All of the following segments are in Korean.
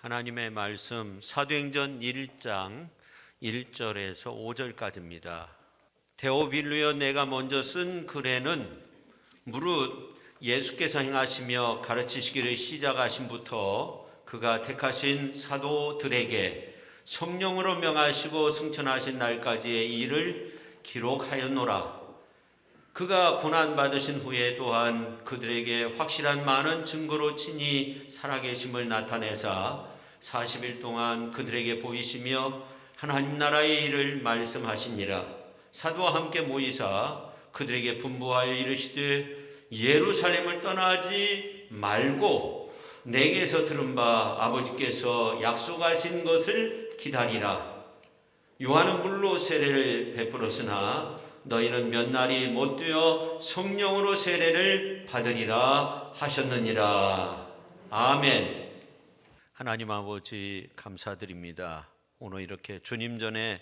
하나님의 말씀 사도행전 1장 1절에서 5절까지입니다. 데오빌루여, 내가 먼저 쓴 글에는 무릇 예수께서 행하시며 가르치시기를 시작하신부터 그가 택하신 사도들에게 성령으로 명하시고 승천하신 날까지의 일을 기록하였노라. 그가 고난받으신 후에 또한 그들에게 확실한 많은 증거로 친히 살아계심을 나타내사 40일 동안 그들에게 보이시며 하나님 나라의 일을 말씀하시니라. 사도와 함께 모이사 그들에게 분부하여 이르시되 예루살렘을 떠나지 말고 내게서 들은 바 아버지께서 약속하신 것을 기다리라. 요한은 물로 세례를 베풀었으나 너희는 몇 날이 못 되어 성령으로 세례를 받으리라 하셨느니라. 아멘. 하나님 아버지, 감사드립니다. 오늘 이렇게 주님 전에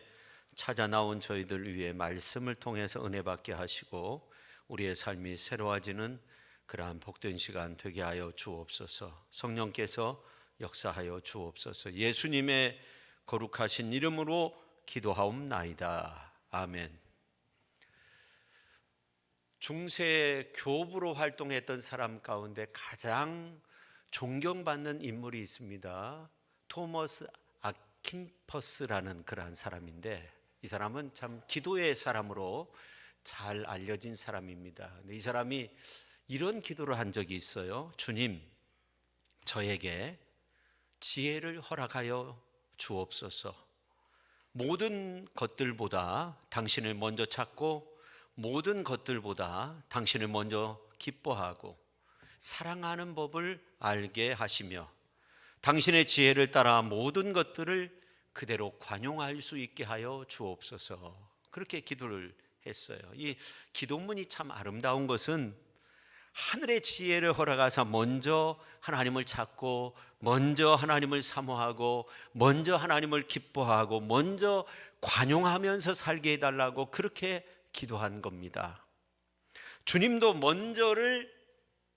찾아 나온 저희들 위해 말씀을 통해서 은혜 받게 하시고 우리의 삶이 새로워지는 그러한 복된 시간 되게 하여 주옵소서. 성령께서 역사하여 주옵소서. 예수님의 거룩하신 이름으로 기도하옵나이다. 아멘. 중세 교부로 활동했던 사람 가운데 가장 존경받는 인물이 있습니다. 토머스 아킨퍼스라는 그러한 사람인데, 이 사람은 참 기도의 사람으로 잘 알려진 사람입니다. 이 사람이 이런 기도를 한 적이 있어요. 주님, 저에게 지혜를 허락하여 주옵소서. 모든 것들보다 당신을 먼저 찾고 모든 것들보다 당신을 먼저 기뻐하고 사랑하는 법을 알게 하시며 당신의 지혜를 따라 모든 것들을 그대로 관용할 수 있게 하여 주옵소서. 그렇게 기도를 했어요. 이 기도문이 참 아름다운 것은 하늘의 지혜를 허락하사 먼저 하나님을 찾고 먼저 하나님을 사모하고 먼저 하나님을 기뻐하고 먼저 관용하면서 살게 해달라고 그렇게 기도한 겁니다. 주님도 먼저를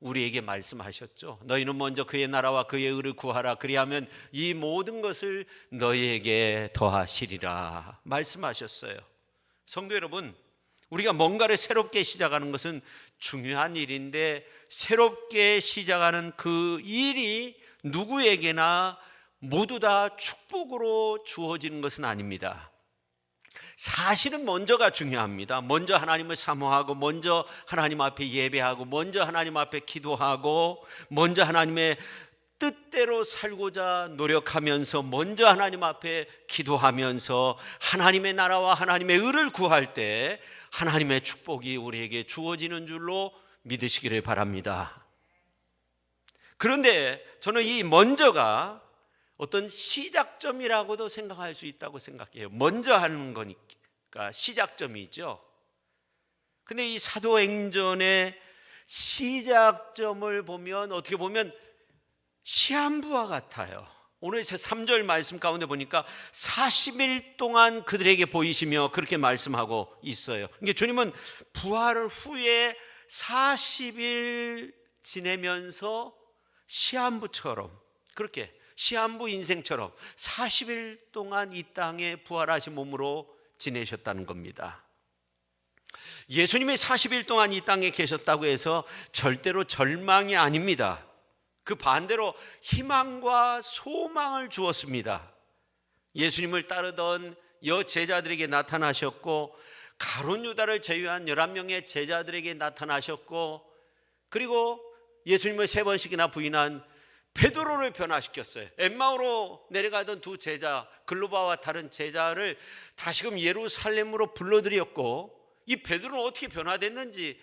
우리에게 말씀하셨죠. 너희는 먼저 그의 나라와 그의 의를 구하라. 그리하면 이 모든 것을 너희에게 더하시리라 말씀하셨어요. 성도 여러분, 우리가 뭔가를 새롭게 시작하는 것은 중요한 일인데, 새롭게 시작하는 그 일이 누구에게나 모두 다 축복으로 주어지는 것은 아닙니다. 사실은 먼저가 중요합니다. 먼저 하나님을 사모하고 먼저 하나님 앞에 예배하고 먼저 하나님 앞에 기도하고 먼저 하나님의 뜻대로 살고자 노력하면서 먼저 하나님 앞에 기도하면서 하나님의 나라와 하나님의 의를 구할 때 하나님의 축복이 우리에게 주어지는 줄로 믿으시기를 바랍니다. 그런데 저는 이 먼저가 어떤 시작점이라고도 생각할 수 있다고 생각해요. 먼저 하는 거니까 시작점이죠. 근데 이 사도행전의 시작점을 보면 어떻게 보면 시한부와 같아요. 오늘 3절 말씀 가운데 보니까 40일 동안 그들에게 보이시며 그렇게 말씀하고 있어요. 그러니까 주님은 부활 후에 40일 지내면서 시한부처럼, 그렇게 시한부 인생처럼 40일 동안 이 땅에 부활하신 몸으로 지내셨다는 겁니다. 예수님이 40일 동안 이 땅에 계셨다고 해서 절대로 절망이 아닙니다. 그 반대로 희망과 소망을 주었습니다. 예수님을 따르던 여제자들에게 나타나셨고, 가룟 유다를 제외한 11명의 제자들에게 나타나셨고, 그리고 예수님을 3번씩이나 부인한 베드로를 변화시켰어요. 엠마오로 내려가던 두 제자, 글로바와 다른 제자를 다시금 예루살렘으로 불러들였고, 이 베드로는 어떻게 변화됐는지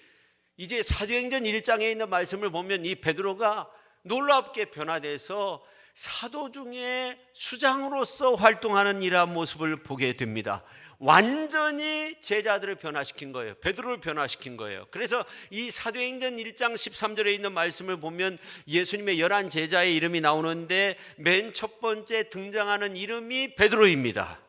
이제 사도행전 1장에 있는 말씀을 보면 이 베드로가 놀랍게 변화돼서 사도 중에 수장으로서 활동하는 이러한 모습을 보게 됩니다. 완전히 제자들을 변화시킨 거예요. 베드로를 변화시킨 거예요. 그래서 이 사도행전 1장 13절에 있는 말씀을 보면 예수님의 11 제자의 이름이 나오는데 맨 첫 번째 등장하는 이름이 베드로입니다.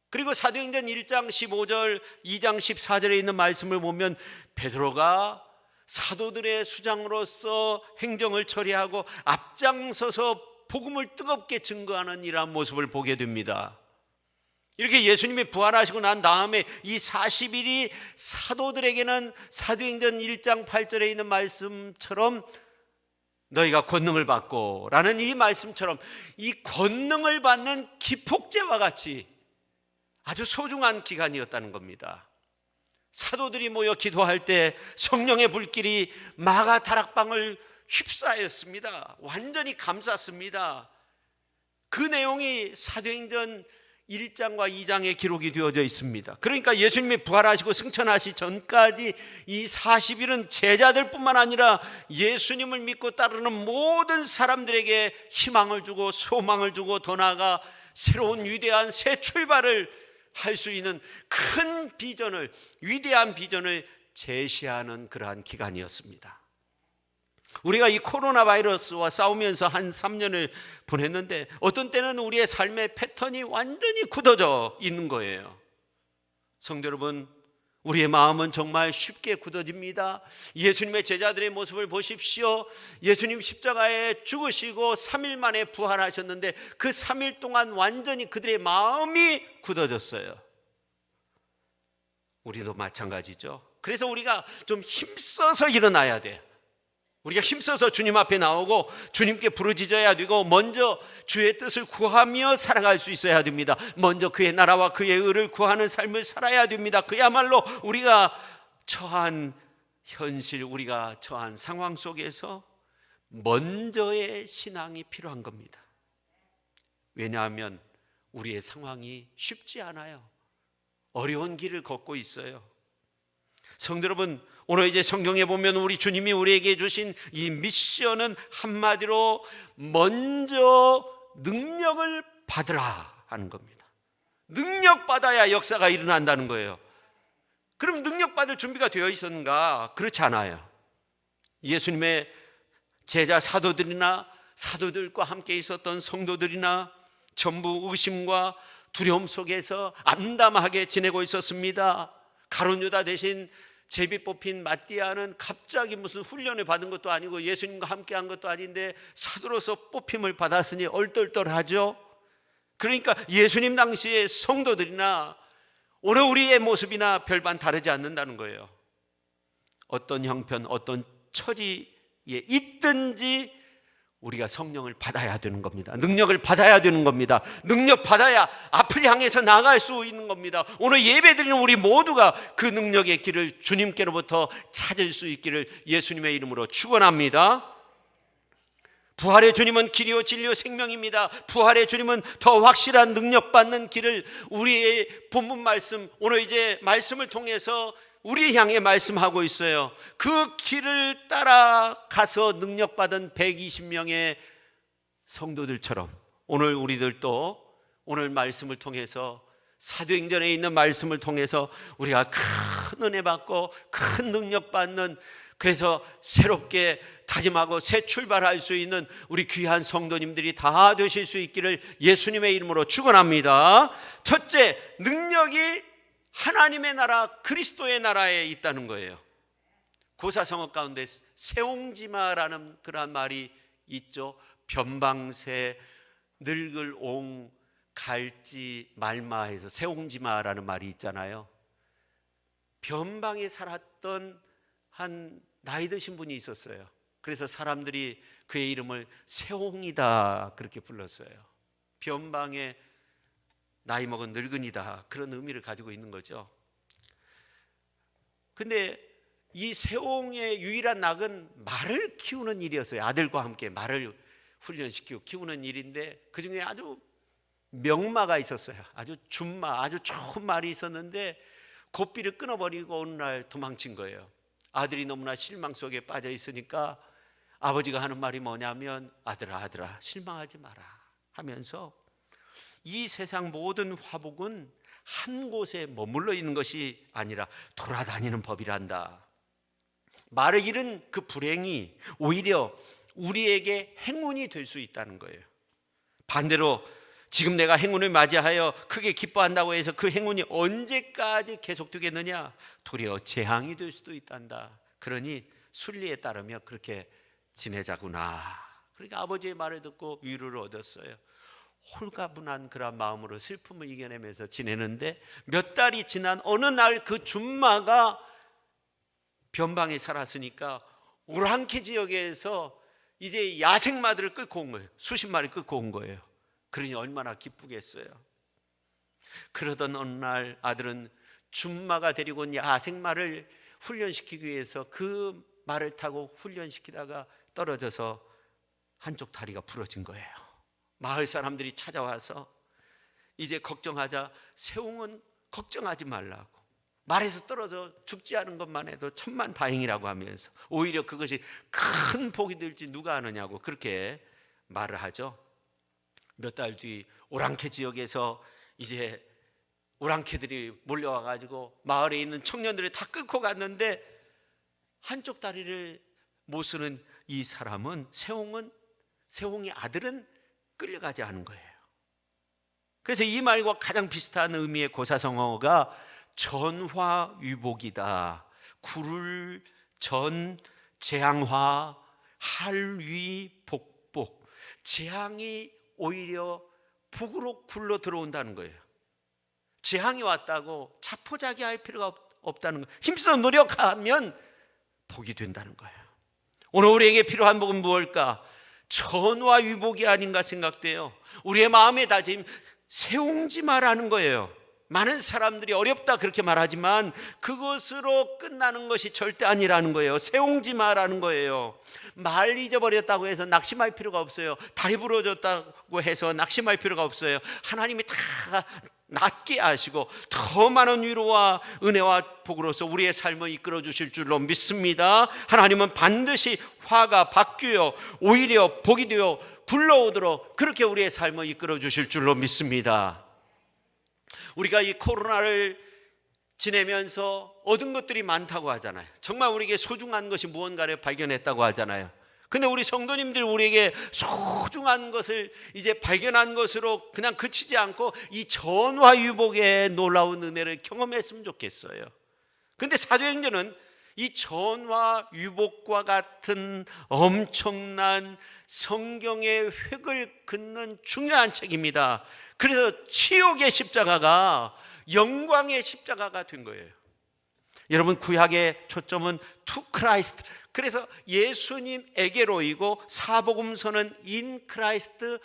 그리고 사도행전 1장 15절, 2장 14절에 있는 말씀을 보면 베드로가 사도들의 수장으로서 행정을 처리하고 앞장서서 복음을 뜨겁게 증거하는 이러한 모습을 보게 됩니다. 이렇게 예수님이 부활하시고 난 다음에 이 40일이 사도들에게는 사도행전 1장 8절에 있는 말씀처럼 너희가 권능을 받고 라는 이 말씀처럼 이 권능을 받는 기폭제와 같이 아주 소중한 기간이었다는 겁니다. 사도들이 모여 기도할 때 성령의 불길이 마가 다락방을 휩싸였습니다. 완전히 감쌌습니다. 그 내용이 사도행전 1장과 2장에 기록이 되어져 있습니다. 그러니까 예수님이 부활하시고 승천하시 전까지 이 40일은 제자들뿐만 아니라 예수님을 믿고 따르는 모든 사람들에게 희망을 주고 소망을 주고 더 나아가 새로운 위대한 새 출발을 할 수 있는 큰 비전을, 위대한 비전을 제시하는 그러한 기간이었습니다. 우리가 이 코로나 바이러스와 싸우면서 한 3년을 보냈는데 어떤 때는 우리의 삶의 패턴이 완전히 굳어져 있는 거예요. 성도 여러분, 우리의 마음은 정말 쉽게 굳어집니다. 예수님의 제자들의 모습을 보십시오. 예수님 십자가에 죽으시고 3일 만에 부활하셨는데 그 3일 동안 완전히 그들의 마음이 굳어졌어요. 우리도 마찬가지죠. 그래서 우리가 좀 힘써서 일어나야 돼요. 우리가 힘써서 주님 앞에 나오고 주님께 부르짖어야 되고 먼저 주의 뜻을 구하며 살아갈 수 있어야 됩니다. 먼저 그의 나라와 그의 의를 구하는 삶을 살아야 됩니다. 그야말로 우리가 처한 현실, 우리가 처한 상황 속에서 먼저의 신앙이 필요한 겁니다. 왜냐하면 우리의 상황이 쉽지 않아요. 어려운 길을 걷고 있어요. 성도 여러분, 오늘 이제 성경에 보면 우리 주님이 우리에게 주신 이 미션은 한마디로 먼저 능력을 받으라 하는 겁니다. 능력 받아야 역사가 일어난다는 거예요. 그럼 능력 받을 준비가 되어 있었는가? 그렇지 않아요. 예수님의 제자 사도들이나 사도들과 함께 있었던 성도들이나 전부 의심과 두려움 속에서 암담하게 지내고 있었습니다. 가룟 유다 대신 제비 뽑힌 마띠아는 갑자기 무슨 훈련을 받은 것도 아니고 예수님과 함께 한 것도 아닌데 사도로서 뽑힘을 받았으니 얼떨떨하죠. 그러니까 예수님 당시의 성도들이나 오늘 우리의 모습이나 별반 다르지 않는다는 거예요. 어떤 형편, 어떤 처지에 있든지 우리가 성령을 받아야 되는 겁니다. 능력을 받아야 되는 겁니다. 능력 받아야 앞을 향해서 나아갈 수 있는 겁니다. 오늘 예배드리는 우리 모두가 그 능력의 길을 주님께로부터 찾을 수 있기를 예수님의 이름으로 축원합니다. 부활의 주님은 길이요 진리요 생명입니다. 부활의 주님은 더 확실한 능력 받는 길을 우리의 본문 말씀, 오늘 이제 말씀을 통해서 우리 향해 말씀하고 있어요. 그 길을 따라가서 능력받은 120명의 성도들처럼 오늘 우리들도 오늘 말씀을 통해서 사도행전에 있는 말씀을 통해서 우리가 큰 은혜 받고 큰 능력 받는, 그래서 새롭게 다짐하고 새 출발할 수 있는 우리 귀한 성도님들이 다 되실 수 있기를 예수님의 이름으로 축원합니다. 첫째, 능력이 하나님의 나라, 그리스도의 나라에 있다는 거예요. 고사성어 가운데 세옹지마라는 그러한 말이 있죠. 변방새, 늙을 옹, 갈지, 말마해서 세옹지마라는 말이 있잖아요. 변방에 살았던 한 나이 드신 분이 있었어요. 그래서 사람들이 그의 이름을 세옹이다 그렇게 불렀어요. 변방에 나이 먹은 늙은이다, 그런 의미를 가지고 있는 거죠. 근데 이 세옹의 유일한 낙은 말을 키우는 일이었어요. 아들과 함께 말을 훈련시키고 키우는 일인데 그 중에 아주 명마가 있었어요. 아주 준마, 아주 좋은 말이 있었는데 고삐를 끊어버리고 어느 날 도망친 거예요. 아들이 너무나 실망 속에 빠져 있으니까 아버지가 하는 말이 뭐냐면 아들아, 아들아, 실망하지 마라 하면서 이 세상 모든 화복은 한 곳에 머물러 있는 것이 아니라 돌아다니는 법이란다. 말을 잃은 그 불행이 오히려 우리에게 행운이 될 수 있다는 거예요. 반대로 지금 내가 행운을 맞이하여 크게 기뻐한다고 해서 그 행운이 언제까지 계속되겠느냐? 도리어 재앙이 될 수도 있단다. 그러니 순리에 따르며 그렇게 지내자구나. 그러니까 아버지의 말을 듣고 위로를 얻었어요. 홀가분한 그런 마음으로 슬픔을 이겨내면서 지내는데 몇 달이 지난 어느 날 그 줌마가 변방에 살았으니까 오랑캐 지역에서 이제 야생마들을 끌고 온 거예요. 수십 마리 끌고 온 거예요. 그러니 얼마나 기쁘겠어요. 그러던 어느 날 아들은 줌마가 데리고 온 야생마를 훈련시키기 위해서 그 말을 타고 훈련시키다가 떨어져서 한쪽 다리가 부러진 거예요. 마을 사람들이 찾아와서 이제 걱정하자 세웅은 걱정하지 말라고, 말에서 떨어져 죽지 않은 것만 해도 천만다행이라고 하면서 오히려 그것이 큰 복이 될지 누가 아느냐고 그렇게 말을 하죠. 몇 달 뒤 오랑캐 지역에서 이제 오랑캐들이 몰려와 가지고 마을에 있는 청년들을 다 끌고 갔는데 한쪽 다리를 못 쓰는 이 사람은 세홍의 아들은 끌려가지 않은 거예요. 그래서 이 말과 가장 비슷한 의미의 고사성어가 전화위복이다. 굴을 전 재앙화 할위 복복, 재앙이 오히려 복으로 굴러 들어온다는 거예요. 재앙이 왔다고 자포자기할 필요가 없다는 거예요. 힘써 노력하면 복이 된다는 거예요. 오늘 우리에게 필요한 복은 무엇일까? 전화위복이 아닌가 생각돼요. 우리의 마음의 다짐, 세웅지 마라는 거예요. 많은 사람들이 어렵다 그렇게 말하지만 그것으로 끝나는 것이 절대 아니라는 거예요. 세웅지 마라는 거예요. 말 잊어버렸다고 해서 낙심할 필요가 없어요. 다리 부러졌다고 해서 낙심할 필요가 없어요. 하나님이 다 낫게 하시고 더 많은 위로와 은혜와 복으로서 우리의 삶을 이끌어 주실 줄로 믿습니다. 하나님은 반드시 화가 바뀌어 오히려 복이 되어 굴러오도록 그렇게 우리의 삶을 이끌어 주실 줄로 믿습니다. 우리가 이 코로나를 지내면서 얻은 것들이 많다고 하잖아요. 정말 우리에게 소중한 것이 무언가를 발견했다고 하잖아요. 근데 우리 성도님들 우리에게 소중한 것을 이제 발견한 것으로 그냥 그치지 않고 이 전화위복의 놀라운 은혜를 경험했으면 좋겠어요. 근데 사도행전은 이 전화위복과 같은 엄청난 성경의 획을 긋는 중요한 책입니다. 그래서 치욕의 십자가가 영광의 십자가가 된 거예요. 여러분, 구약의 초점은 to Christ, 그래서 예수님에게로이고 사복음서는 in Christ,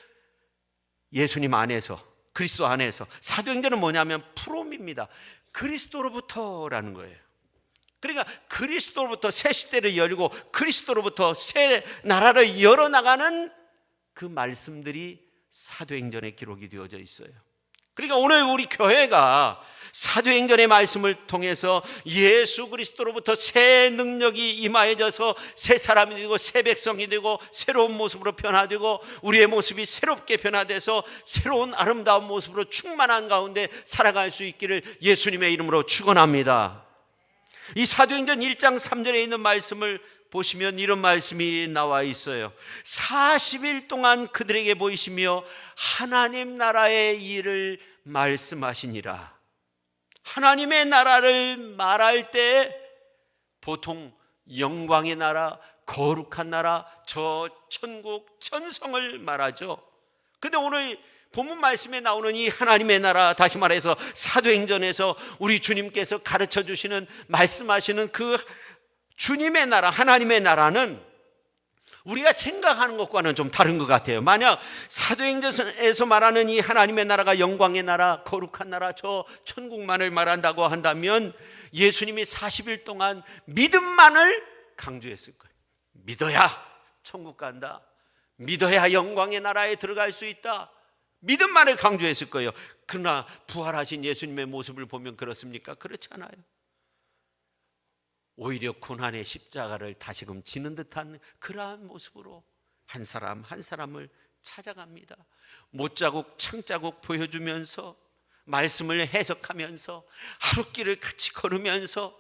예수님 안에서, 그리스도 안에서. 사도행전은 뭐냐면 프롬입니다. 그리스도로부터라는 거예요. 그러니까 그리스도로부터 새 시대를 열고 그리스도로부터 새 나라를 열어나가는 그 말씀들이 사도행전에 기록이 되어져 있어요. 그러니까 오늘 우리 교회가 사도행전의 말씀을 통해서 예수 그리스도로부터 새 능력이 임하여져서 새 사람이 되고 새 백성이 되고 새로운 모습으로 변화되고 우리의 모습이 새롭게 변화돼서 새로운 아름다운 모습으로 충만한 가운데 살아갈 수 있기를 예수님의 이름으로 축원합니다. 이 사도행전 1장 3절에 있는 말씀을 보시면 이런 말씀이 나와 있어요. 40일 동안 그들에게 보이시며 하나님 나라의 일을 말씀하시니라. 하나님의 나라를 말할 때 보통 영광의 나라, 거룩한 나라, 저 천국, 천성을 말하죠. 근데 오늘 본문 말씀에 나오는 이 하나님의 나라, 다시 말해서 사도행전에서 우리 주님께서 가르쳐 주시는, 말씀하시는 그 주님의 나라, 하나님의 나라는 우리가 생각하는 것과는 좀 다른 것 같아요. 만약 사도행전에서 말하는 이 하나님의 나라가 영광의 나라, 거룩한 나라, 저 천국만을 말한다고 한다면 예수님이 40일 동안 믿음만을 강조했을 거예요. 믿어야 천국 간다. 믿어야 영광의 나라에 들어갈 수 있다. 믿음만을 강조했을 거예요. 그러나 부활하신 예수님의 모습을 보면 그렇습니까? 그렇지 않아요. 오히려 고난의 십자가를 다시금 지는 듯한 그러한 모습으로 한 사람 한 사람을 찾아갑니다. 못자국 창자국 보여주면서 말씀을 해석하면서 하루길을 같이 걸으면서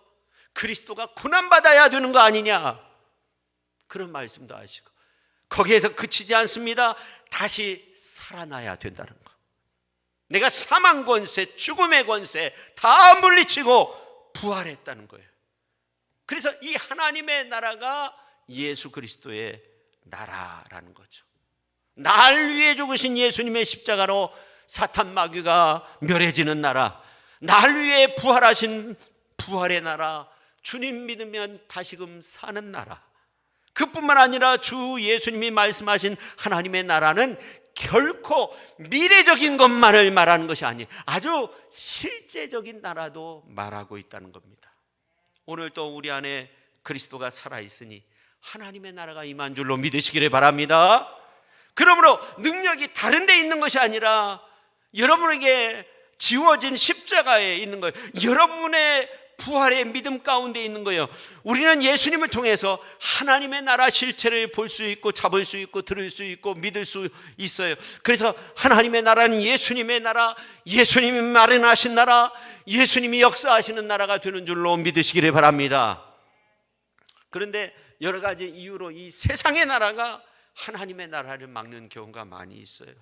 그리스도가 고난받아야 되는 거 아니냐, 그런 말씀도 하시고 거기에서 그치지 않습니다. 다시 살아나야 된다는 거. 내가 사망 권세, 죽음의 권세 다 물리치고 부활했다는 거예요. 그래서 이 하나님의 나라가 예수 그리스도의 나라라는 거죠. 날 위해 죽으신 예수님의 십자가로 사탄 마귀가 멸해지는 나라, 날 위해 부활하신 부활의 나라, 주님 믿으면 다시금 사는 나라. 그뿐만 아니라 주 예수님이 말씀하신 하나님의 나라는 결코 미래적인 것만을 말하는 것이 아니에요. 아주 실제적인 나라도 말하고 있다는 겁니다. 오늘 또 우리 안에 그리스도가 살아있으니 하나님의 나라가 임한 줄로 믿으시기를 바랍니다. 그러므로 능력이 다른 데 있는 것이 아니라 여러분에게 지워진 십자가에 있는 거예요. 여러분의 부활의 믿음 가운데 있는 거예요. 우리는 예수님을 통해서 하나님의 나라 실체를 볼 수 있고 잡을 수 있고 들을 수 있고 믿을 수 있어요. 그래서 하나님의 나라는 예수님의 나라, 예수님이 마련하신 나라, 예수님이 역사하시는 나라가 되는 줄로 믿으시기를 바랍니다. 그런데 여러 가지 이유로 이 세상의 나라가 하나님의 나라를 막는 경우가 많이 있어요.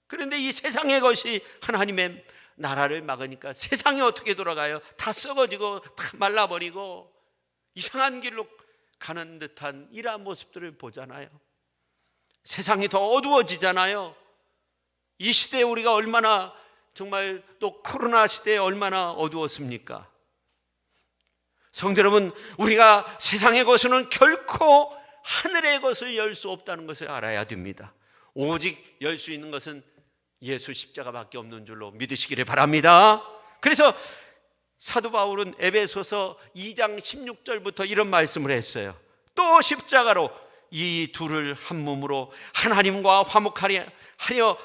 그런데 이 세상의 것이 하나님의 나라를 막으니까 세상이 어떻게 돌아가요? 다 썩어지고 다 말라버리고 이상한 길로 가는 듯한 이러한 모습들을 보잖아요. 세상이 더 어두워지잖아요. 이 시대에 우리가 얼마나 정말 또 코로나 시대에 얼마나 어두웠습니까? 성도 여러분, 우리가 세상의 것은 결코 하늘의 것을 열 수 없다는 것을 알아야 됩니다. 오직 열 수 있는 것은 예수 십자가밖에 없는 줄로 믿으시기를 바랍니다. 그래서 사도 바울은 에베소서 2장 16절부터 이런 말씀을 했어요. 또 십자가로 이 둘을 한 몸으로 하나님과 화목하려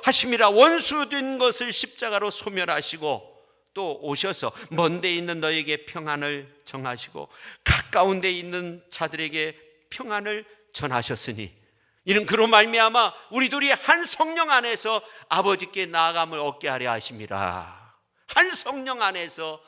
하심이라 원수된 것을 십자가로 소멸하시고 또 오셔서 먼 데 있는 너에게 평안을 정하시고 가까운 데 있는 자들에게 평안을 전하셨으니 이는 그로 말미암아 우리 둘이 한 성령 안에서 아버지께 나아감을 얻게 하려 하심이라. 한 성령 안에서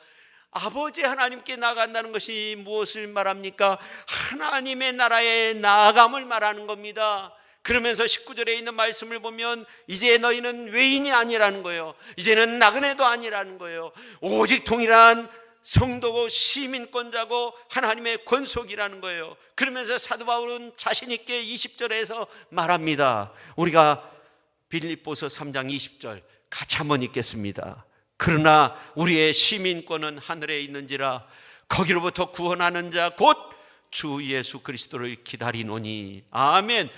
아버지 하나님께 나아간다는 것이 무엇을 말합니까? 하나님의 나라에 나아감을 말하는 겁니다. 그러면서 19절에 있는 말씀을 보면 이제 너희는 외인이 아니라는 거예요. 이제는 나그네도 아니라는 거예요. 오직 동일한 성도고 시민권자고 하나님의 권속이라는 거예요. 그러면서 사도 바울은 자신 있게 20절에서 말합니다. 우리가 빌립보서 3장 20절 같이 한번 읽겠습니다. 그러나 우리의 시민권은 하늘에 있는지라 거기로부터 구원하는 자 곧 주 예수 그리스도를 기다리노니. 아멘.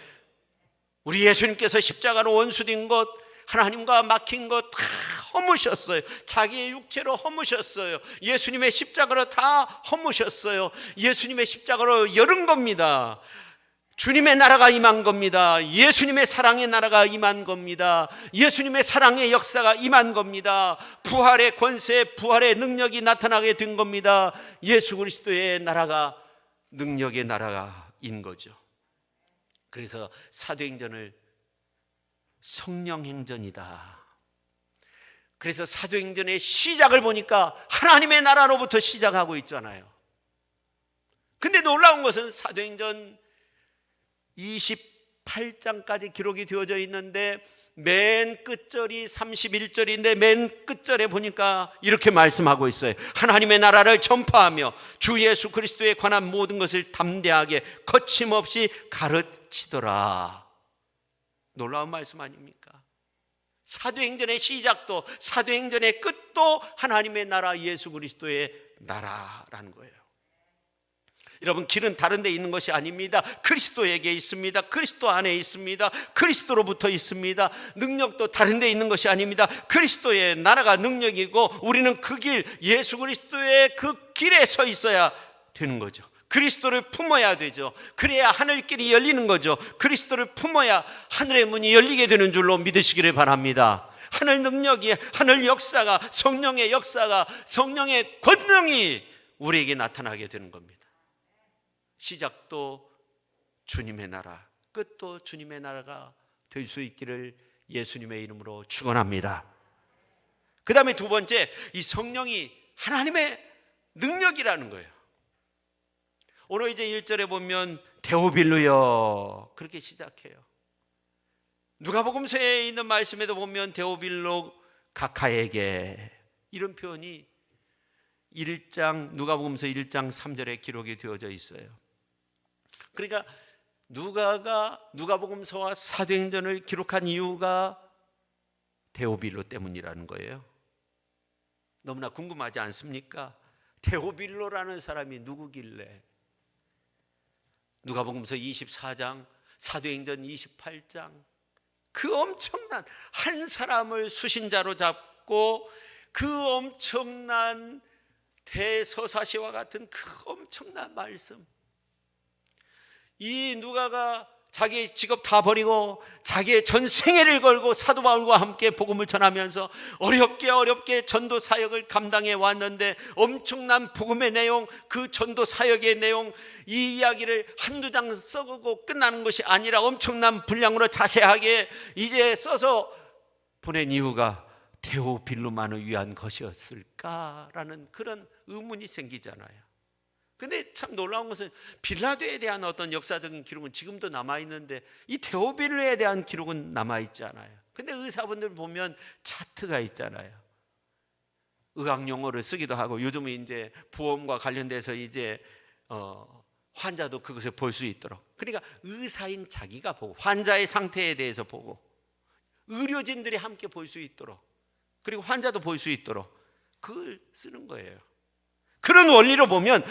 우리 예수님께서 십자가로 원수된 것, 하나님과 막힌 것 다 허무셨어요. 자기의 육체로 허무셨어요. 예수님의 십자가로 다 허무셨어요. 예수님의 십자가로 열은 겁니다. 주님의 나라가 임한 겁니다. 예수님의 사랑의 나라가 임한 겁니다. 예수님의 사랑의 역사가 임한 겁니다. 부활의 권세, 부활의 능력이 나타나게 된 겁니다. 예수 그리스도의 나라가 능력의 나라인 거죠. 그래서 사도행전을 성령행전이다. 그래서 사도행전의 시작을 보니까 하나님의 나라로부터 시작하고 있잖아요. 근데 놀라운 것은 사도행전 28장까지 기록이 되어져 있는데 맨 끝절이 31절인데 맨 끝절에 보니까 이렇게 말씀하고 있어요. 하나님의 나라를 전파하며 주 예수 그리스도에 관한 모든 것을 담대하게 거침없이 가르치더라. 놀라운 말씀 아닙니까? 사도행전의 시작도 사도행전의 끝도 하나님의 나라 예수 그리스도의 나라라는 거예요. 여러분, 길은 다른 데 있는 것이 아닙니다. 그리스도에게 있습니다. 그리스도 안에 있습니다. 그리스도로부터 있습니다. 능력도 다른 데 있는 것이 아닙니다. 그리스도의 나라가 능력이고 우리는 그 길, 예수 그리스도의 그 길에 서 있어야 되는 거죠. 그리스도를 품어야 되죠. 그래야 하늘길이 열리는 거죠. 그리스도를 품어야 하늘의 문이 열리게 되는 줄로 믿으시기를 바랍니다. 하늘 능력이, 하늘 역사가, 성령의 역사가, 성령의 권능이 우리에게 나타나게 되는 겁니다. 시작도 주님의 나라, 끝도 주님의 나라가 될 수 있기를 예수님의 이름으로 축원합니다. 그 다음에 두 번째, 이 성령이 하나님의 능력이라는 거예요. 오늘 이제 1절에 보면 데오빌로여 그렇게 시작해요. 누가복음서에 있는 말씀에도 보면 데오빌로 가카에게 이런 표현이 누가복음서 1장 3절에 기록이 되어져 있어요. 그러니까 누가복음서와 사도행전을 기록한 이유가 데오빌로 때문이라는 거예요. 너무나 궁금하지 않습니까? 데오빌로라는 사람이 누구길래? 누가복음서 24장, 사도행전 28장, 그 엄청난 한 사람을 수신자로 잡고 그 엄청난 대서사시와 같은 그 엄청난 말씀, 이 누가가 자기 직업 다 버리고 자기의 전 생애를 걸고 사도 바울과 함께 복음을 전하면서 어렵게 전도 사역을 감당해 왔는데, 엄청난 복음의 내용, 그 전도 사역의 내용, 이 이야기를 한두 장 써고 끝나는 것이 아니라 엄청난 분량으로 자세하게 이제 써서 보낸 이유가 데오빌로만을 위한 것이었을까라는 그런 의문이 생기잖아요. 근데 참 놀라운 것은 빌라도에 대한 어떤 역사적인 기록은 지금도 남아있는데 이 데오빌로에 대한 기록은 남아있지 않아요. 근데 의사분들 보면 차트가 있잖아요. 의학 용어를 쓰기도 하고, 요즘은 이제 보험과 관련돼서 이제 환자도 그것을 볼 수 있도록, 그러니까 의사인 자기가 보고 환자의 상태에 대해서 보고 의료진들이 함께 볼 수 있도록, 그리고 환자도 볼 수 있도록 그걸 쓰는 거예요. 그런 원리로 보면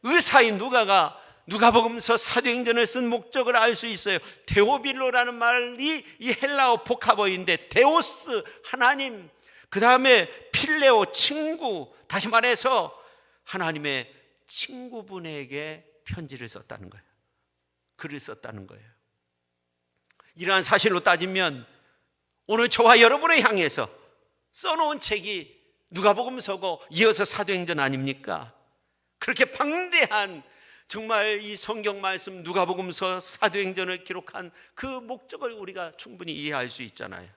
의사인 누가가 누가복음서 사도행전을 쓴 목적을 알 수 있어요. 데오빌로라는 말이 이 헬라어 복합어인데, 데오스 하나님, 그 다음에 필레오 친구, 다시 말해서 하나님의 친구분에게 편지를 썼다는 거예요. 글을 썼다는 거예요. 이러한 사실로 따지면 오늘 저와 여러분을 향해서 써놓은 책이 누가복음서고 이어서 사도행전 아닙니까? 그렇게 방대한 정말 이 성경 말씀 누가복음서 사도행전을 기록한 그 목적을 우리가 충분히 이해할 수 있잖아요.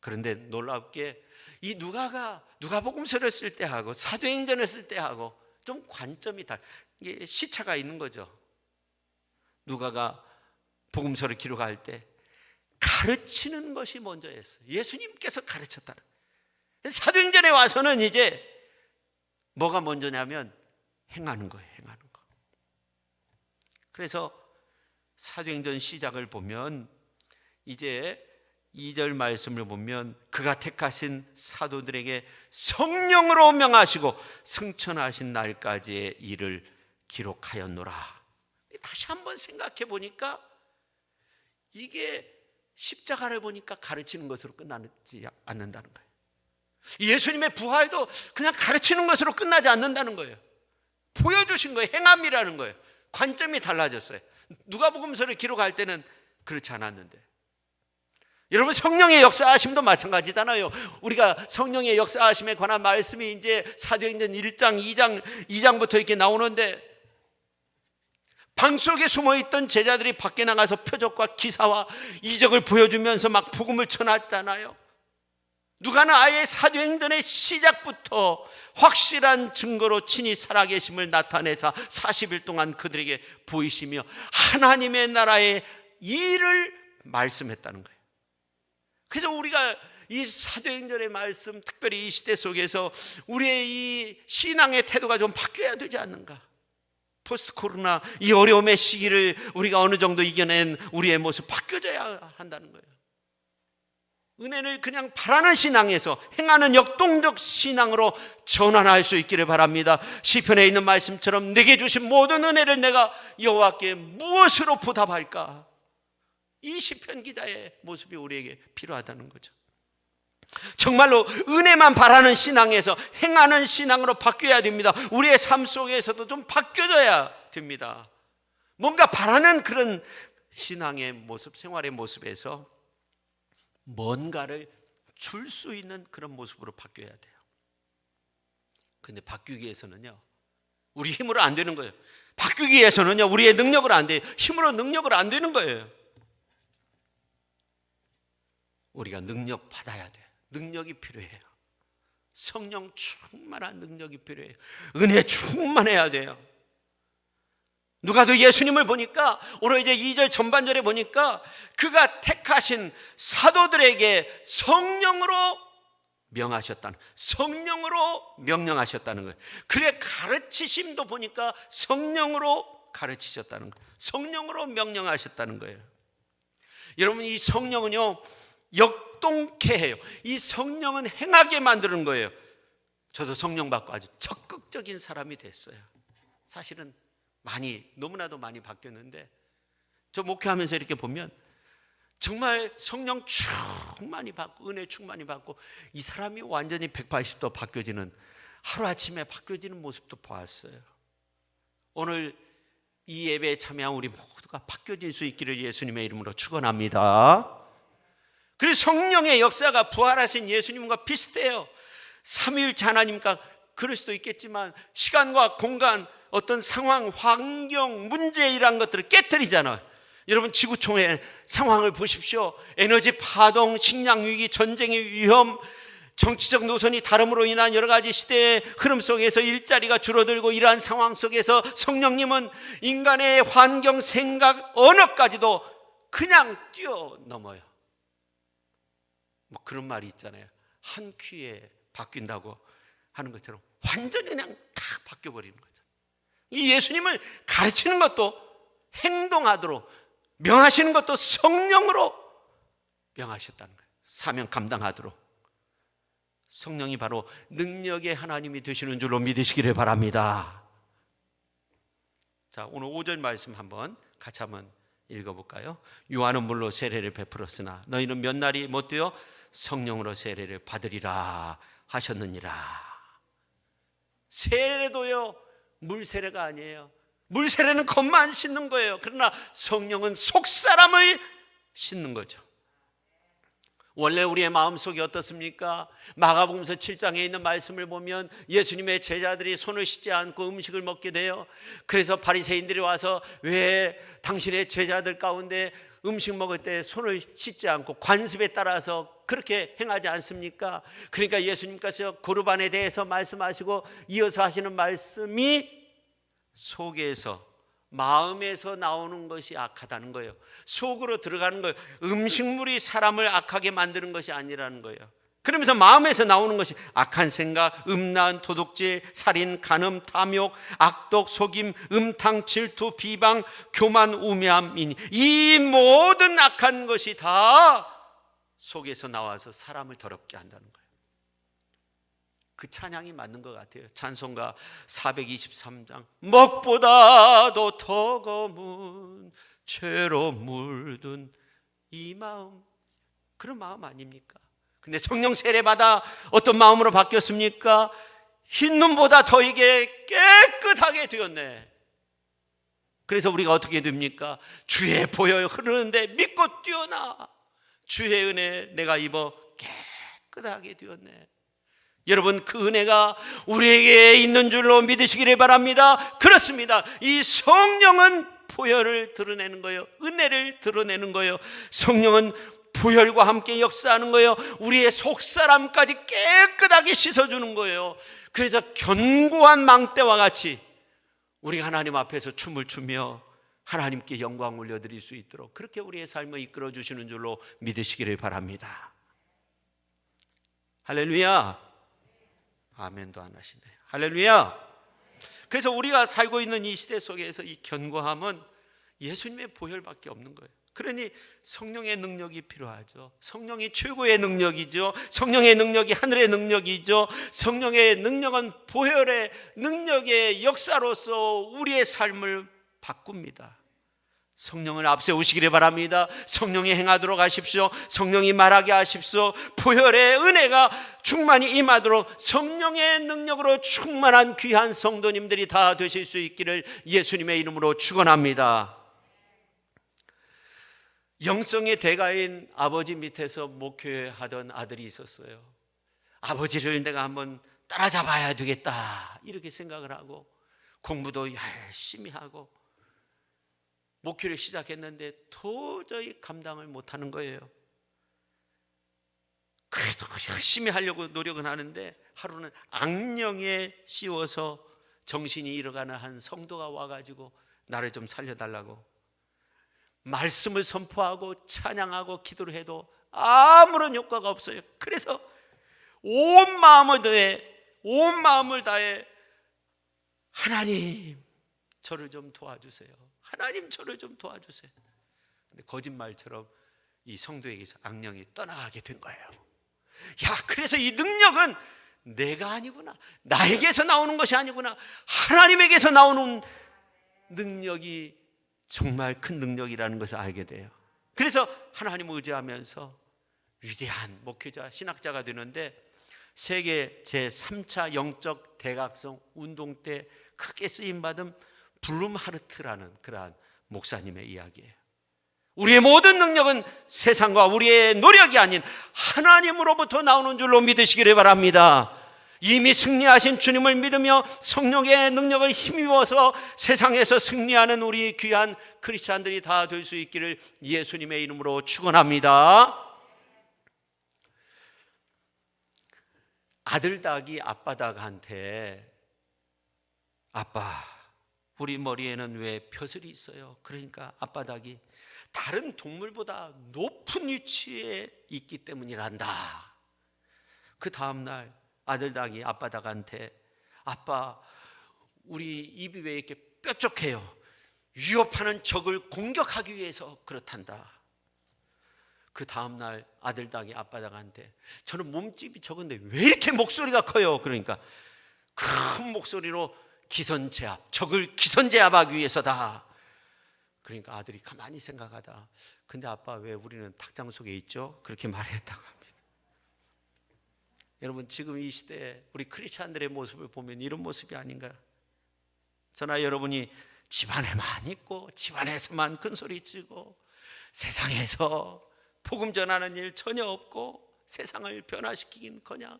그런데 놀랍게 이 누가가 누가복음서를 쓸 때하고 사도행전을 쓸 때하고 좀 관점이 이게 시차가 있는 거죠. 누가가 복음서를 기록할 때 가르치는 것이 먼저였어요. 예수님께서 가르쳤다는. 사도행전에 와서는 이제 뭐가 먼저냐면 행하는 거예요. 행하는 거. 그래서 사도행전 시작을 보면 이제 2절 말씀을 보면 그가 택하신 사도들에게 성령으로 명하시고 승천하신 날까지의 일을 기록하였노라. 다시 한번 생각해 보니까 이게 십자가를 보니까 가르치는 것으로 끝나지 않는다는 거예요. 예수님의 부활도 그냥 가르치는 것으로 끝나지 않는다는 거예요. 보여주신 거예요. 행함이라는 거예요. 관점이 달라졌어요. 누가복음서를 기록할 때는 그렇지 않았는데, 여러분 성령의 역사하심도 마찬가지잖아요. 우리가 성령의 역사하심에 관한 말씀이 이제 사도행전 1장, 2장부터 이렇게 나오는데, 방 속에 숨어있던 제자들이 밖에 나가서 표적과 기사와 이적을 보여주면서 막 복음을 전하잖아요. 누가는 아예 사도행전의 시작부터 확실한 증거로 친히 살아계심을 나타내사 40일 동안 그들에게 보이시며 하나님의 나라의 일을 말씀했다는 거예요. 그래서 우리가 이 사도행전의 말씀, 특별히 이 시대 속에서 우리의 이 신앙의 태도가 좀 바뀌어야 되지 않는가. 포스트 코로나 이 어려움의 시기를 우리가 어느 정도 이겨낸 우리의 모습 바뀌어져야 한다는 거예요. 은혜를 그냥 바라는 신앙에서 행하는 역동적 신앙으로 전환할 수 있기를 바랍니다. 시편에 있는 말씀처럼 내게 주신 모든 은혜를 내가 여호와께 무엇으로 보답할까? 이 시편 기자의 모습이 우리에게 필요하다는 거죠. 정말로 은혜만 바라는 신앙에서 행하는 신앙으로 바뀌어야 됩니다. 우리의 삶 속에서도 좀 바뀌어져야 됩니다. 뭔가 바라는 그런 신앙의 모습, 생활의 모습에서 뭔가를 줄 수 있는 그런 모습으로 바뀌어야 돼요. 근데 바뀌기 위해서는요, 우리 힘으로 안 되는 거예요. 바뀌기 위해서는요, 우리의 능력으로 안 돼요. 힘으로 능력으로 안 되는 거예요. 우리가 능력 받아야 돼요. 능력이 필요해요. 성령 충만한 능력이 필요해요. 은혜 충만해야 돼요. 누가도 예수님을 보니까 오늘 이제 2절 전반절에 보니까 그가 택하신 사도들에게 성령으로 명하셨다는, 성령으로 명령하셨다는 거예요. 그의 가르치심도 보니까 성령으로 가르치셨다는 거예요. 성령으로 명령하셨다는 거예요. 여러분, 이 성령은요 역동케 해요. 이 성령은 행하게 만드는 거예요. 저도 성령 받고 아주 적극적인 사람이 됐어요. 사실은 너무나도 많이 바뀌었는데, 저 목회하면서 이렇게 보면 정말 성령 충만히 받고 은혜 충만히 받고 이 사람이 완전히 180도 바뀌어지는, 하루아침에 바뀌어지는 모습도 보았어요. 오늘 이 예배에 참여한 우리 모두가 바뀌어질 수 있기를 예수님의 이름으로 축원합니다. 그래서 성령의 역사가 부활하신 예수님과 비슷해요. 삼위일체 하나님과 그럴 수도 있겠지만 시간과 공간, 어떤 상황, 환경, 문제 이란 것들을 깨트리잖아요. 여러분, 지구촌의 상황을 보십시오. 에너지 파동, 식량 위기, 전쟁의 위험, 정치적 노선이 다름으로 인한 여러 가지 시대의 흐름 속에서 일자리가 줄어들고, 이러한 상황 속에서 성령님은 인간의 환경, 생각, 언어까지도 그냥 뛰어넘어요. 뭐 그런 말이 있잖아요. 한 큐에 바뀐다고 하는 것처럼 완전히 그냥 탁 바뀌어버리는 거죠. 이 예수님을 가르치는 것도, 행동하도록 명하시는 것도 성령으로 명하셨다는 거예요. 사명 감당하도록. 성령이 바로 능력의 하나님이 되시는 줄로 믿으시기를 바랍니다. 자, 오늘 5절 말씀 같이 한번 읽어볼까요? 요한은 물로 세례를 베풀었으나 너희는 몇 날이 못 되어 성령으로 세례를 받으리라 하셨느니라. 세례도요 물 세례가 아니에요. 물 세례는 겉만 씻는 거예요. 그러나 성령은 속사람을 씻는 거죠. 원래 우리의 마음속이 어떻습니까? 마가복음서 7장에 있는 말씀을 보면 예수님의 제자들이 손을 씻지 않고 음식을 먹게 돼요. 그래서 바리새인들이 와서 왜 당신의 제자들 가운데 음식 먹을 때 손을 씻지 않고 관습에 따라서 그렇게 행하지 않습니까? 그러니까 예수님께서 고르반에 대해서 말씀하시고 이어서 하시는 말씀이 속에서, 마음에서 나오는 것이 악하다는 거예요. 속으로 들어가는 거예요. 음식물이 사람을 악하게 만드는 것이 아니라는 거예요. 그러면서 마음에서 나오는 것이 악한 생각, 음란, 도둑질, 살인, 간음, 탐욕, 악독, 속임, 음탕, 질투, 비방, 교만, 우매함이니, 이 모든 악한 것이 다 속에서 나와서 사람을 더럽게 한다는 거예요. 그 찬양이 맞는 것 같아요. 찬송가 423장, 먹보다도 더 검은 죄로 물든 이 마음, 그런 마음 아닙니까? 근데 성령 세례받아 어떤 마음으로 바뀌었습니까? 흰눈보다 더 이게 깨끗하게 되었네. 그래서 우리가 어떻게 됩니까? 주의 보혈 흐르는데 믿고 뛰어나. 주의 은혜 내가 입어 깨끗하게 되었네. 여러분, 그 은혜가 우리에게 있는 줄로 믿으시기를 바랍니다. 그렇습니다. 이 성령은 보혈을 드러내는 거예요. 은혜를 드러내는 거예요. 성령은 보혈과 함께 역사하는 거예요. 우리의 속사람까지 깨끗하게 씻어주는 거예요. 그래서 견고한 망대와 같이 우리가 하나님 앞에서 춤을 추며 하나님께 영광 올려드릴 수 있도록 그렇게 우리의 삶을 이끌어 주시는 줄로 믿으시기를 바랍니다. 할렐루야. 아멘도 안 하시네요. 할렐루야. 그래서 우리가 살고 있는 이 시대 속에서 이 견고함은 예수님의 보혈밖에 없는 거예요. 그러니 성령의 능력이 필요하죠. 성령이 최고의 능력이죠. 성령의 능력이 하늘의 능력이죠. 성령의 능력은 보혈의 능력의 역사로서 우리의 삶을 바꿉니다. 성령을 앞세우시기를 바랍니다. 성령이 행하도록 하십시오. 성령이 말하게 하십시오. 보혈의 은혜가 충만히 임하도록 성령의 능력으로 충만한 귀한 성도님들이 다 되실 수 있기를 예수님의 이름으로 축원합니다. 영성의 대가인 아버지 밑에서 목회하던 아들이 있었어요. 아버지를 내가 한번 따라잡아야 되겠다 이렇게 생각을 하고 공부도 열심히 하고 목회를 시작했는데 도저히 감당을 못하는 거예요. 그래도 열심히 하려고 노력은 하는데 하루는 악령에 씌워서 정신이 잃어가는 한 성도가 와가지고 나를 좀 살려달라고 말씀을 선포하고 찬양하고 기도를 해도 아무런 효과가 없어요. 그래서 온 마음을 다해 하나님 저를 좀 도와주세요. 하나님 저를 좀 도와주세요. 근데 거짓말처럼 이 성도에게서 악령이 떠나가게 된 거예요. 야, 그래서 이 능력은 내가 아니구나, 나에게서 나오는 것이 아니구나, 하나님에게서 나오는 능력이 정말 큰 능력이라는 것을 알게 돼요. 그래서 하나님을 의지하면서 위대한 목회자, 신학자가 되는데 세계 제3차 영적 대각성 운동 때 크게 쓰임받은 블룸하르트라는 그러한 목사님의 이야기예요. 우리의 모든 능력은 세상과 우리의 노력이 아닌 하나님으로부터 나오는 줄로 믿으시기를 바랍니다. 이미 승리하신 주님을 믿으며 성령의 능력을 힘입어서 세상에서 승리하는 우리 귀한 크리스찬들이 다 될 수 있기를 예수님의 이름으로 축원합니다. 아들 닭이 아빠 닭한테 아빠, 우리 머리에는 왜 벼슬이 있어요? 그러니까 아빠 닭이 다른 동물보다 높은 위치에 있기 때문이란다. 그 다음날 아들 닭이 아빠 닭한테 아빠, 우리 입이 왜 이렇게 뾰족해요? 위협하는 적을 공격하기 위해서 그렇단다. 그 다음날 아들 닭이 아빠 닭한테 저는 몸집이 적은데 왜 이렇게 목소리가 커요? 그러니까 큰 목소리로 기선제압, 적을 기선제압하기 위해서다. 그러니까 아들이 가만히 생각하다 근데 아빠, 왜 우리는 닭장 속에 있죠? 그렇게 말했다고 합니다. 여러분, 지금 이 시대에 우리 크리스찬들의 모습을 보면 이런 모습이 아닌가? 저나 여러분이 집안에만 있고 집안에서만 큰소리 치고 세상에서 복음 전하는 일 전혀 없고 세상을 변화시키긴커녕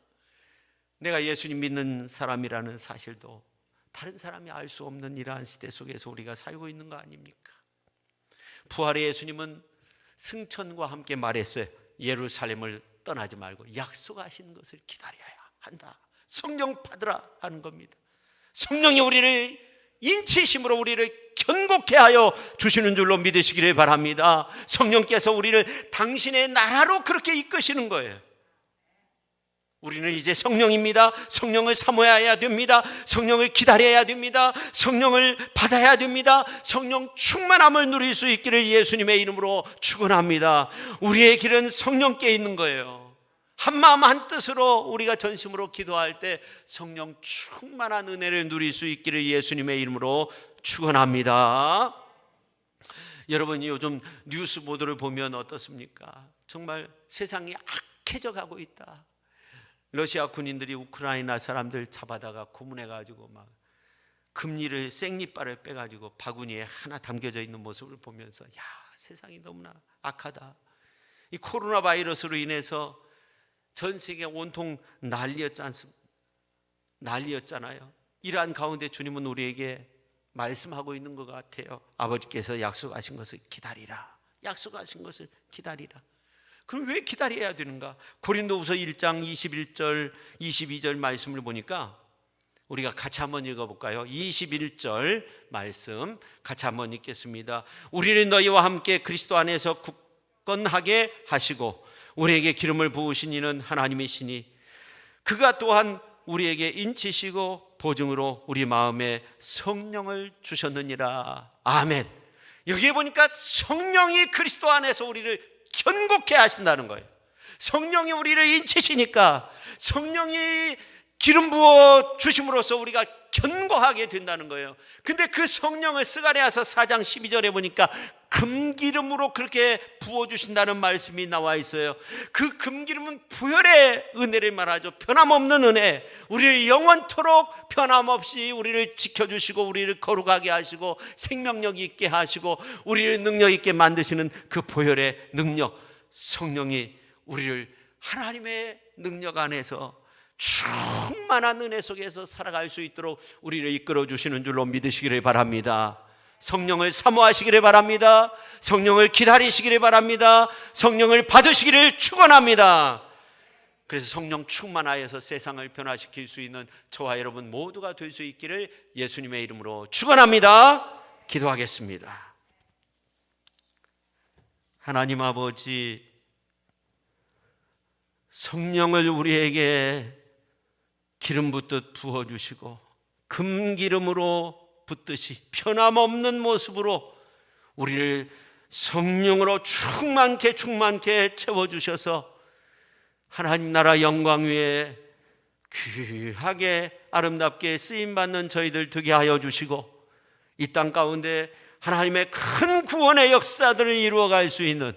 내가 예수님 믿는 사람이라는 사실도 다른 사람이 알 수 없는 이러한 시대 속에서 우리가 살고 있는 거 아닙니까? 부활의 예수님은 승천과 함께 말했어요. 예루살렘을 떠나지 말고 약속하신 것을 기다려야 한다. 성령 받으라 하는 겁니다. 성령이 우리를 인치심으로 우리를 견고케 하여 주시는 줄로 믿으시기를 바랍니다. 성령께서 우리를 당신의 나라로 그렇게 이끄시는 거예요. 우리는 이제 성령입니다. 성령을 사모해야 됩니다. 성령을 기다려야 됩니다. 성령을 받아야 됩니다. 성령 충만함을 누릴 수 있기를 예수님의 이름으로 축원합니다. 우리의 길은 성령께 있는 거예요. 한마음 한뜻으로 우리가 전심으로 기도할 때 성령 충만한 은혜를 누릴 수 있기를 예수님의 이름으로 축원합니다. 여러분이 요즘 뉴스 보도를 보면 어떻습니까? 정말 세상이 악해져 가고 있다. 러시아 군인들이 우크라이나 사람들 잡아다가 고문해가지고 막 금리를 생리발을 빼가지고 바구니에 하나 담겨져 있는 모습을 보면서 야, 세상이 너무나 악하다. 이 코로나 바이러스로 인해서 전 세계 온통 난리였잖아요. 이러한 가운데 주님은 우리에게 말씀하고 있는 것 같아요. 아버지께서 약속하신 것을 기다리라. 약속하신 것을 기다리라. 그럼 왜 기다려야 되는가? 고린도후서 1장 21절 22절 말씀을 보니까 우리가 같이 한번 읽어볼까요? 21절 말씀 같이 한번 읽겠습니다. 우리를 너희와 함께 그리스도 안에서 굳건하게 하시고 우리에게 기름을 부으신 이는 하나님이시니 그가 또한 우리에게 인치시고 보증으로 우리 마음에 성령을 주셨느니라. 아멘. 여기에 보니까 성령이 그리스도 안에서 우리를 견고케 하신다는 거예요. 성령이 우리를 인치시니까 성령이 기름 부어 주심으로써 우리가 견고하게 된다는 거예요. 근데 그 성령을 스가랴서 4장 12절에 보니까 금기름으로 그렇게 부어주신다는 말씀이 나와 있어요. 그 금기름은 부혈의 은혜를 말하죠. 변함없는 은혜, 우리를 영원토록 변함없이 우리를 지켜주시고 우리를 거룩하게 하시고 생명력 있게 하시고 우리를 능력 있게 만드시는 그 부혈의 능력, 성령이 우리를 하나님의 능력 안에서 충만한 은혜 속에서 살아갈 수 있도록 우리를 이끌어 주시는 줄로 믿으시기를 바랍니다. 성령을 사모하시기를 바랍니다. 성령을 기다리시기를 바랍니다. 성령을 받으시기를 축원합니다. 그래서 성령 충만하여서 세상을 변화시킬 수 있는 저와 여러분 모두가 될 수 있기를 예수님의 이름으로 축원합니다. 기도하겠습니다. 하나님 아버지, 성령을 우리에게 기름 붓듯 부어주시고 금기름으로 붙듯이 변함없는 모습으로 우리를 성령으로 충만케 채워주셔서 하나님 나라 영광 위에 귀하게 아름답게 쓰임받는 저희들 되게 하여 주시고, 이 땅 가운데 하나님의 큰 구원의 역사들을 이루어갈 수 있는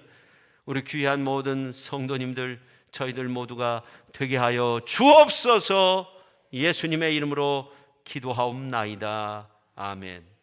우리 귀한 모든 성도님들, 저희들 모두가 되게 하여 주옵소서. 예수님의 이름으로 기도하옵나이다. 아멘.